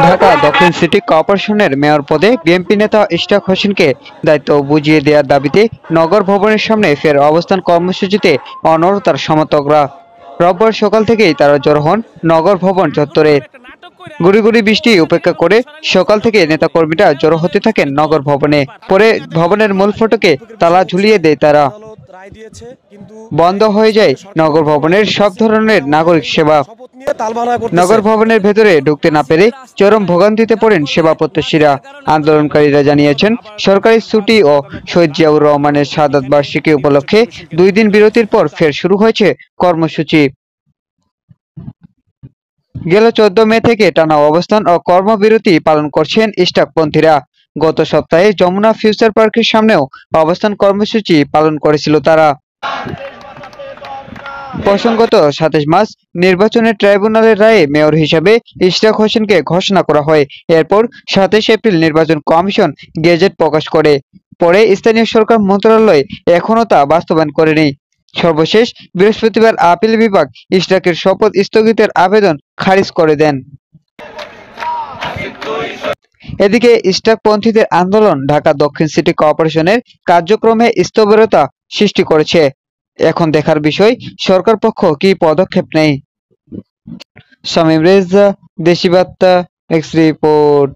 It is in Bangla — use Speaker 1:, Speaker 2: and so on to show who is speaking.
Speaker 1: ঢাকা দক্ষিণ সিটি কর্পোরেশনের মেয়র পদে বিএনপি নেতা ইশরাক হোসেনকে দায়িত্ব বুঝিয়ে দেওয়ার দাবিতে নগর ভবনের সামনে ফের অবস্থান কর্মসূচিতে অনড়তার সমর্থকরা। রোববার সকাল থেকেই তারা জড়ো হন নগর ভবন চত্বরে। গুড়ি গুড়ি বৃষ্টি উপেক্ষা করে সকাল থেকে নেতাকর্মীরা জড়ো হতে থাকেন নগর ভবনে। পরে ভবনের মূল ফটকে তালা ঝুলিয়ে দেয় তারা। বন্ধ হয়ে যায় নগর ভবনের সব ধরনের নাগরিক সেবা। নগর ভবনের ভেতরে ঢুকতে না পেরে চরম ভোগান্তিতে পড়েন সেবা প্রত্যাশীরা। আন্দোলনকারীরা জানিয়েছেন, সরকারি ছুটি ও শহীদ জিয়াউর রহমানের শাহাদাত বার্ষিকী উপলক্ষে 2 দিন বিরতির পর ফের শুরু হয়েছে কর্মসূচি। গেল 14 মে থেকে টানা অবস্থান ও কর্মবিরতি পালন করছেন ইশরাকপন্থীরা। গত সপ্তাহে যমুনা ফিউচার পার্কের সামনেও অবস্থান কর্মসূচি পালন করেছিল তারা। প্রসঙ্গত 27 মার্চ নির্বাচনের ট্রাইব্যুনালের রায়ে মেয়র হিসেবে ইশরাক হোসেনকে ঘোষণা করা হয়। এরপর 27 এপ্রিল নির্বাচন কমিশন গেজেট প্রকাশ করে। পরে স্থানীয় সরকার মন্ত্রণালয় এখনও তা বাস্তবায়ন করেনি। সর্বশেষ বৃহস্পতিবার আপিল বিভাগ ইশরাকের শপথ স্থগিতের আবেদন খারিজ করে দেন। এদিকে ইশরাকপন্থীদের আন্দোলন ঢাকা দক্ষিণ সিটি কর্পোরেশনের কার্যক্রমে স্থবিরতা সৃষ্টি করেছে। এখন দেখার বিষয় সরকার পক্ষ কি পদক্ষেপ নেয়। শামীম রেজা, দেশি বার্তা, এক্স রিপোর্ট।